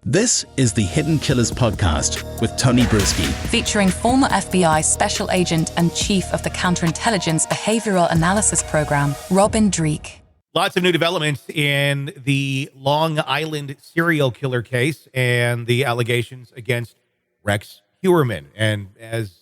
This is the Hidden Killers podcast with Tony Brueski, featuring former FBI Special Agent and Chief of the Counterintelligence Behavioral Analysis Program, Robin Dreeke. Lots of new developments in the Long Island serial killer case and the allegations against Rex Heuermann. And as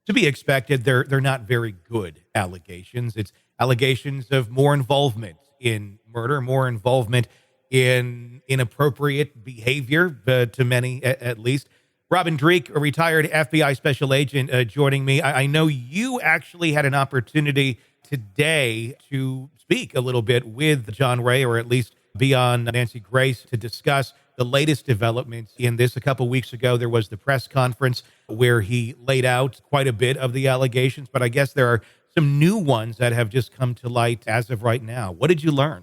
to be expected, they're not very good allegations. It's allegations of more involvement in murder, more involvement in inappropriate behavior, to many at least. Robin Dreeke, a retired FBI special agent, joining me. I know you actually had an opportunity today to speak a little bit with John Ray, or at least be on Nancy Grace, to discuss the latest developments in this. A couple weeks ago, there was the press conference where he laid out quite a bit of the allegations, but I guess there are some new ones that have just come to light as of right now. What did you learn?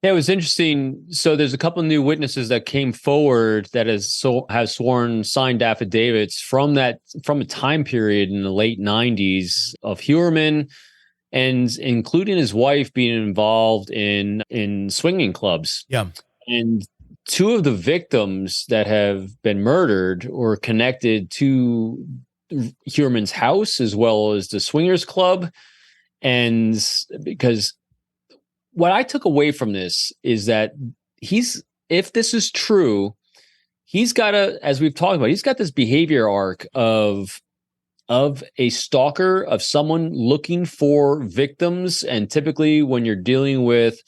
Yeah, it was interesting. So there's a couple of new witnesses that came forward that have sworn signed affidavits from a time period in the late 90s of Heuermann, and including his wife being involved in swinging clubs. Yeah. And two of the victims that have been murdered were connected to Heuermann's house as well as the swingers club. And because what I took away from this is that if this is true, he's got as we've talked about, he's got this behavior arc of a stalker, of someone looking for victims. And typically when you're dealing with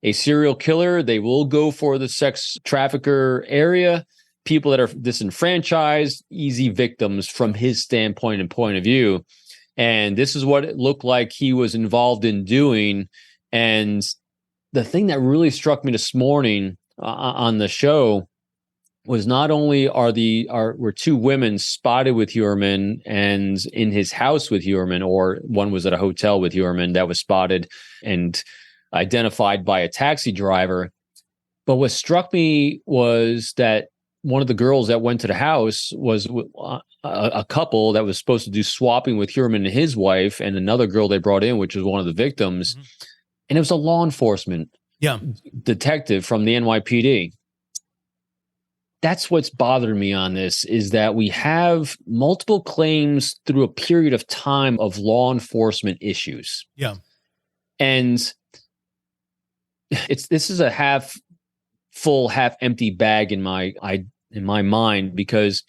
a serial killer, they will go for the sex trafficker area, people that are disenfranchised, easy victims from his standpoint and point of view. And this is what it looked like he was involved in doing. And the thing that really struck me this morning on the show was not only were two women spotted with Heuermann and in his house with Heuermann, or one was at a hotel with Heuermann that was spotted and identified by a taxi driver. But what struck me was that one of the girls that went to the house was a couple that was supposed to do swapping with Heuermann and his wife, and another girl they brought in, which was one of the victims. Mm-hmm. And it was a law enforcement detective from the NYPD. That's what's bothered me on this, is that we have multiple claims through a period of time of law enforcement issues. Yeah. And this is a half full, half empty bag in my mind, because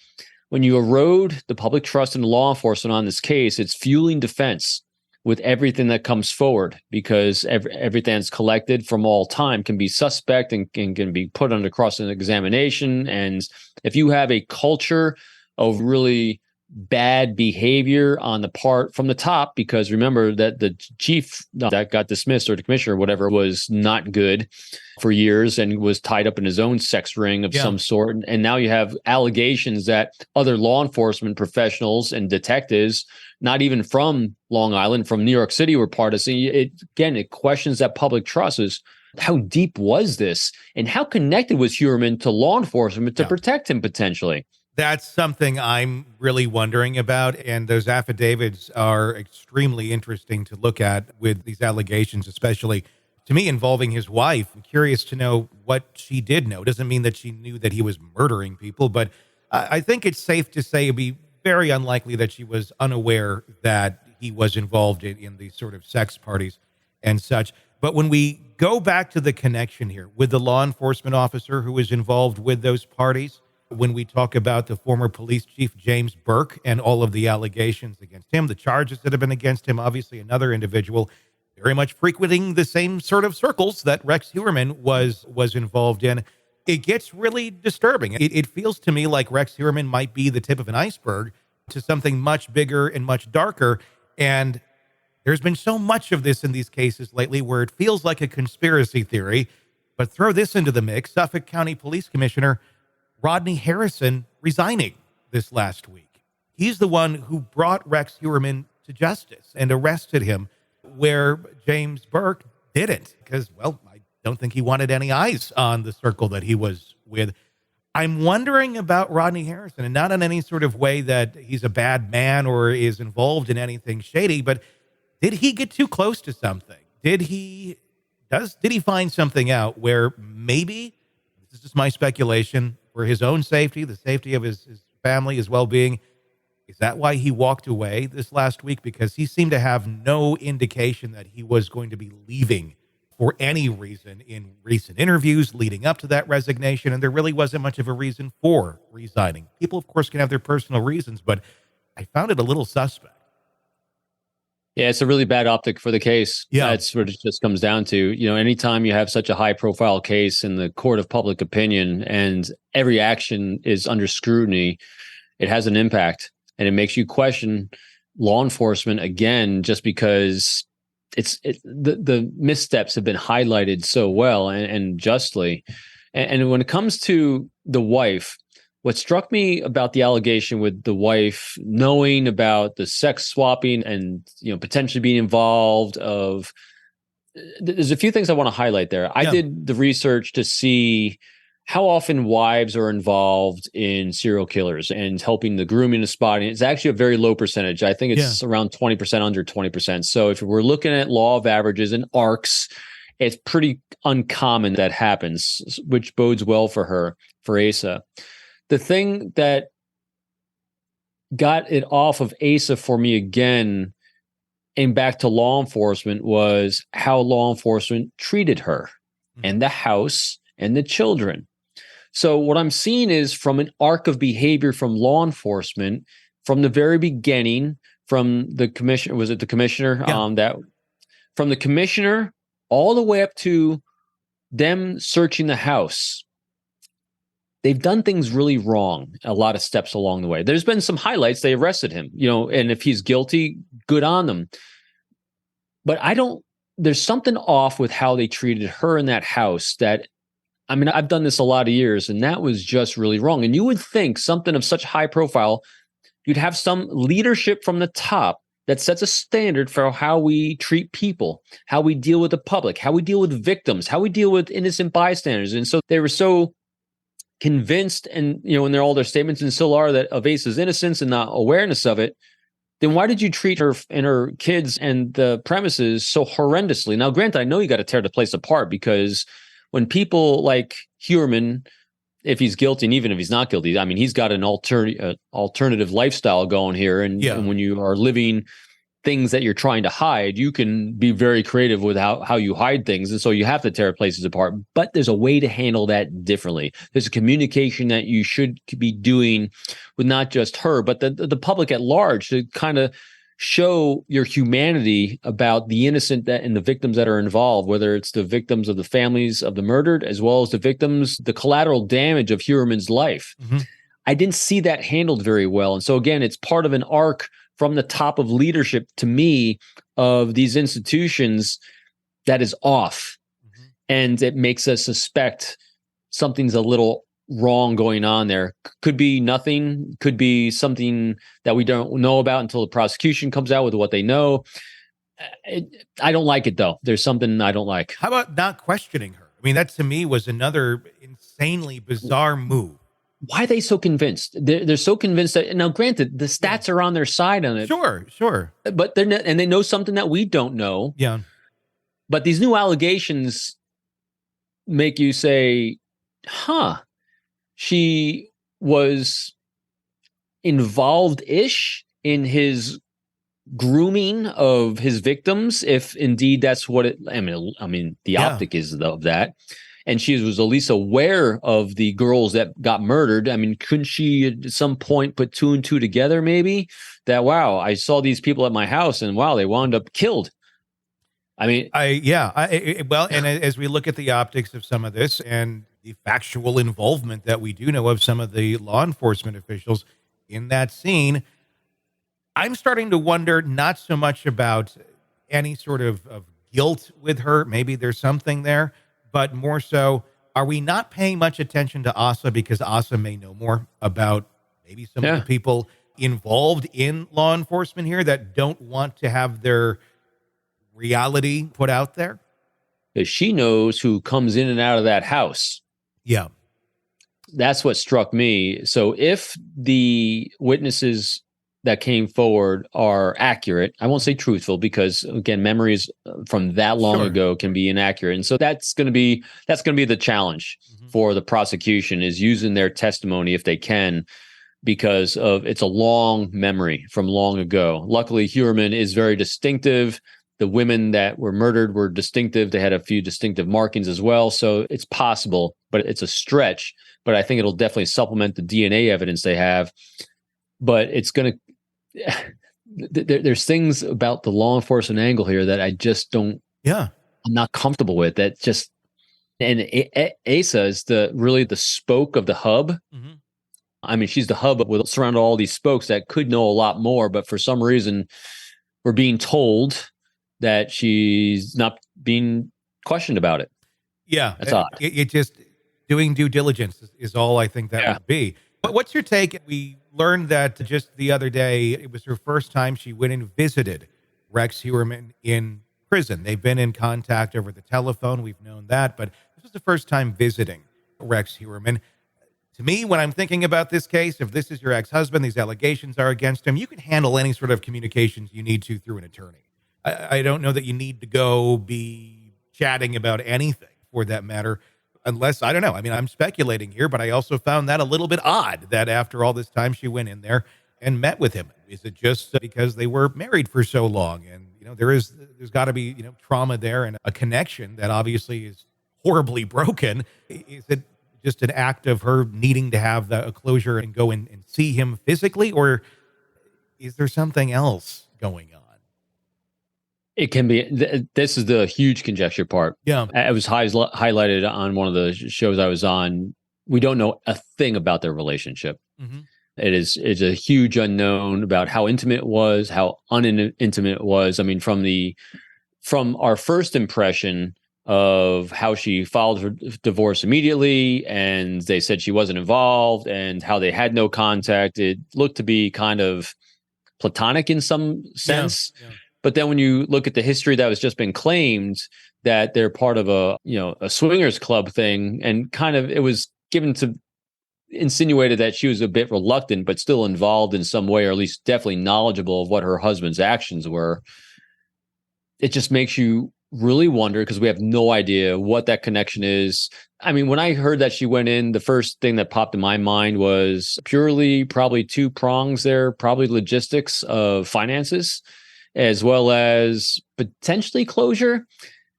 when you erode the public trust in law enforcement on this case, it's fueling defense with everything that comes forward, because everything that's collected from all time can be suspect and can be put under cross-examination. And if you have a culture of really bad behavior on the part from the top, because remember that the chief that got dismissed, or the commissioner or whatever, was not good for years and was tied up in his own sex ring of some sort. And now you have allegations that other law enforcement professionals and detectives, not even from Long Island, from New York City, were part of it. It questions that public trust. Is how deep was this, and how connected was Heuermann to law enforcement to protect him potentially? That's something I'm really wondering about, and those affidavits are extremely interesting to look at with these allegations, especially to me involving his wife. I'm curious to know what she did know. Doesn't mean that she knew that he was murdering people, but I think it's safe to say it'd be very unlikely that she was unaware that he was involved in these sort of sex parties and such. But when we go back to the connection here with the law enforcement officer who was involved with those parties, when we talk about the former police chief, James Burke, and all of the allegations against him, the charges that have been against him, obviously another individual very much frequenting the same sort of circles that Rex Heuermann was involved in, it gets really disturbing. It feels to me like Rex Heuermann might be the tip of an iceberg to something much bigger and much darker. And there's been so much of this in these cases lately where it feels like a conspiracy theory. But throw this into the mix: Suffolk County Police Commissioner Rodney Harrison resigning this last week. He's the one who brought Rex Heuermann to justice and arrested him, where James Burke didn't, because, well, I don't think he wanted any eyes on the circle that he was with. I'm wondering about Rodney Harrison, and not in any sort of way that he's a bad man or is involved in anything shady, but did he get too close to something? Did he find something out where maybe, this is just my speculation, for his own safety, the safety of his family, his well-being. Is that why he walked away this last week? Because he seemed to have no indication that he was going to be leaving for any reason in recent interviews leading up to that resignation. And there really wasn't much of a reason for resigning. People, of course, can have their personal reasons, but I found it a little suspect. Yeah, it's a really bad optic for the case. Yeah. That's what it just comes down to. Anytime you have such a high profile case in the court of public opinion and every action is under scrutiny, it has an impact, and it makes you question law enforcement again, just because the missteps have been highlighted so well and justly. And when it comes to the wife, what struck me about the allegation with the wife knowing about the sex swapping and potentially being involved there's a few things I want to highlight there. I did the research to see how often wives are involved in serial killers and helping the grooming and spotting. It's actually a very low percentage. I think it's around 20%, under 20%. So if we're looking at law of averages and arcs, it's pretty uncommon that happens, which bodes well for her, for Asa. The thing that got it off of Asa for me again and back to law enforcement was how law enforcement treated her and the house and the children. So what I'm seeing is from an arc of behavior from law enforcement from the very beginning, from the commissioner, was it the commissioner? From the commissioner all the way up to them searching the house. They've done things really wrong, a lot of steps along the way. There's been some highlights. They arrested him, and if he's guilty, good on them. But there's something off with how they treated her in that house that, I've done this a lot of years, and that was just really wrong. And you would think something of such high profile, you'd have some leadership from the top that sets a standard for how we treat people, how we deal with the public, how we deal with victims, how we deal with innocent bystanders. And so they were so convinced, and in all their statements, and still are, that of Asa's innocence and not awareness of it, then why did you treat her and her kids and the premises so horrendously? Now, granted, I know you got to tear the place apart, because when people like Heuermann, if he's guilty and even if he's not guilty, he's got an alternative lifestyle going here, and when you are living things that you're trying to hide, you can be very creative with how you hide things. And so you have to tear places apart. But there's a way to handle that differently. There's a communication that you should be doing with not just her, but the public at large, to kind of show your humanity about the innocent and the victims that are involved, whether it's the victims of the families of the murdered, as well as the victims, the collateral damage of Heuermann's life. Mm-hmm. I didn't see that handled very well. And so again, it's part of an arc from the top of leadership, to me, of these institutions that is off. Mm-hmm. And it makes us suspect something's a little wrong going on there. Could be nothing, could be something that we don't know about until the prosecution comes out with what they know. I don't like it, though. There's something I don't like. How about not questioning her? That to me was another insanely bizarre move. Why are they so convinced? They're so convinced that, now granted, the stats are on their side on it. Sure. But they're not, and they know something that we don't know. Yeah. But these new allegations make you say, she was involved-ish in his grooming of his victims, if indeed that's what it, the optic is of that. And she was at least aware of the girls that got murdered. Couldn't she at some point put two and two together, maybe? That, wow, I saw these people at my house, and wow, they wound up killed. And as we look at the optics of some of this and the factual involvement that we do know of some of the law enforcement officials in that scene, I'm starting to wonder not so much about any sort of guilt with her. Maybe there's something there. But more so, are we not paying much attention to Asa because Asa may know more about maybe some of the people involved in law enforcement here that don't want to have their reality put out there? Because she knows who comes in and out of that house. Yeah. That's what struck me. So if the witnesses that came forward are accurate. I won't say truthful because, again, memories from that long ago can be inaccurate. And so that's going to be the challenge for the prosecution, is using their testimony if they can, because it's a long memory from long ago. Luckily, Heuermann is very distinctive. The women that were murdered were distinctive. They had a few distinctive markings as well. So it's possible, but it's a stretch. But I think it'll definitely supplement the DNA evidence they have. But it's going to there's things about the law enforcement angle here that I just don't. Yeah, I'm not comfortable with. That just, and Asa is really the spoke of the hub. Mm-hmm. I mean, she's the hub with surrounded all these spokes that could know a lot more, but for some reason, we're being told that she's not being questioned about it. Yeah, that's odd. It just doing due diligence is all I think that would be. But what's your take? We learned that just the other day, it was her first time she went and visited Rex Heuermann in prison. They've been in contact over the telephone. We've known that, but this was the first time visiting Rex Heuermann. To me, when I'm thinking about this case, if this is your ex-husband, these allegations are against him, you can handle any sort of communications you need to through an attorney. I don't know that you need to go be chatting about anything for that matter, unless, I don't know. I mean, I'm speculating here, but I also found that a little bit odd that after all this time she went in there and met with him. Is it just because they were married for so long? And, there's got to be, trauma there and a connection that obviously is horribly broken. Is it just an act of her needing to have a closure and go and see him physically, or is there something else going on? It can be. This is the huge conjecture part. Yeah. It was highlighted on one of the shows I was on. We don't know a thing about their relationship. Mm-hmm. It's a huge unknown about how intimate it was, how unintimate it was. I mean, from our first impression of how she filed her divorce immediately, and they said she wasn't involved, and how they had no contact, it looked to be kind of platonic in some sense. Yeah. But then when you look at the history that was just been claimed, that they're part of a swingers club thing, and kind of it was insinuated that she was a bit reluctant, but still involved in some way, or at least definitely knowledgeable of what her husband's actions were. It just makes you really wonder, because we have no idea what that connection is. I mean, when I heard that she went in, the first thing that popped in my mind was purely probably two prongs there, probably logistics of finances, as well as potentially closure.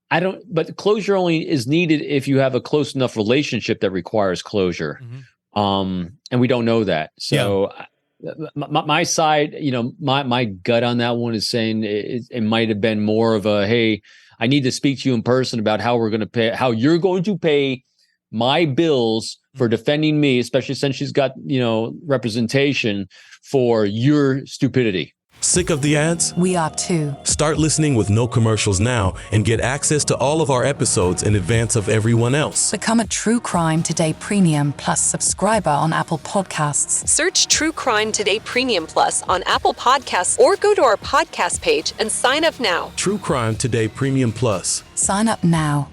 But closure only is needed if you have a close enough relationship that requires closure. Mm-hmm. And we don't know that. So my side, my gut on that one is saying it might have been more of a, hey, I need to speak to you in person about how you're going to pay my bills for defending me, especially since she's got, representation for your stupidity. Sick of the ads? We are too. Start listening with no commercials now and get access to all of our episodes in advance of everyone else. Become a True Crime Today Premium Plus subscriber on Apple Podcasts. Search True Crime Today Premium Plus on Apple Podcasts, or go to our podcast page and sign up now. True Crime Today Premium Plus. Sign up now.